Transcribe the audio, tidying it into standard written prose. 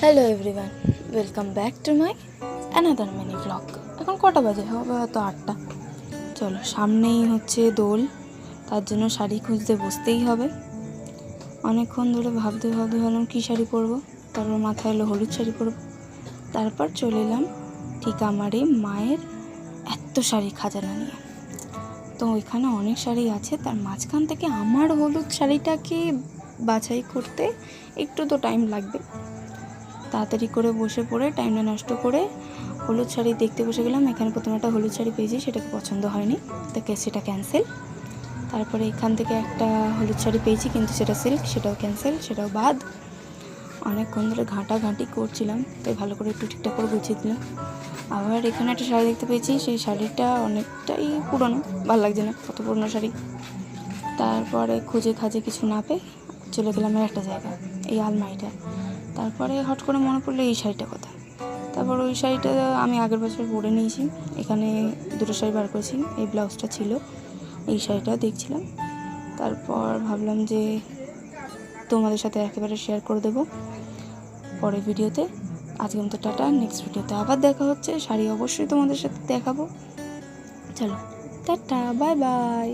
Hello everyone, welcome back to my another mini blog. এখন কটা বাজে? হবে হয়তো 8টা। চলো, সামনেই হচ্ছে দোল, তার জন্য শাড়ি খুঁজতে বসতেই হবে। অনেকক্ষণ ধরে ভাবতে ভাবলাম কী শাড়ি পরবো, তারপর মাথায় এলো হলুদ শাড়ি পরবো। তারপর চলে এলাম ঠিক আমারই মায়ের এত শাড়ি খাজানা নিয়ে। তো ওইখানে অনেক শাড়ি আছে, তার মাঝখান থেকে আমার হলুদ শাড়িটাকে বাছাই করতে একটু তো টাইম লাগবে। তাড়াতাড়ি করে বসে পড়ে টাইমটা নষ্ট করে হলুদ শাড়ি দেখতে বসে গেলাম। এখানে প্রথমে একটা হলুদ শাড়ি পেয়েছি, সেটাকে পছন্দ হয়নি, তাকে সেটা ক্যান্সেল। তারপরে এখান থেকে একটা হলুদ শাড়ি পেয়েছি, কিন্তু সেটা সিল্ক, সেটাও ক্যান্সেল, সেটাও বাদ। অনেকক্ষণ ধরে ঘাঁটাঘাঁটি করছিলাম, তাই ভালো করে একটু ঠিকঠাক করে গুছিয়ে দিলাম। আবার এখানে একটা শাড়ি দেখতে পেয়েছি, সেই শাড়িটা অনেকটাই পুরনো, ভালো লাগছে না, কত পুরনো শাড়ি। তারপরে খুঁজে খাজে কিছু না পেয়ে চলে গেলাম আর একটা জায়গা, এই আলমারিটা। তারপরে হট করে মনে পড়লো এই শাড়িটা কোথায়। তারপর ওই শাড়িটা আমি আগের বছর পরে নিয়েছি, এখানে দুটো শাড়ি বার করেছি, এই ব্লাউজটা ছিল, এই শাড়িটাও দেখছিলাম। তারপর ভাবলাম যে তোমাদের সাথে একেবারে শেয়ার করে দেবো পরের ভিডিওতে। আজকের মতো টাটা, নেক্সট ভিডিওতে আবার দেখা হচ্ছে। শাড়ি অবশ্যই তোমাদের সাথে দেখাবো। চলো টাটা, বাই বাই।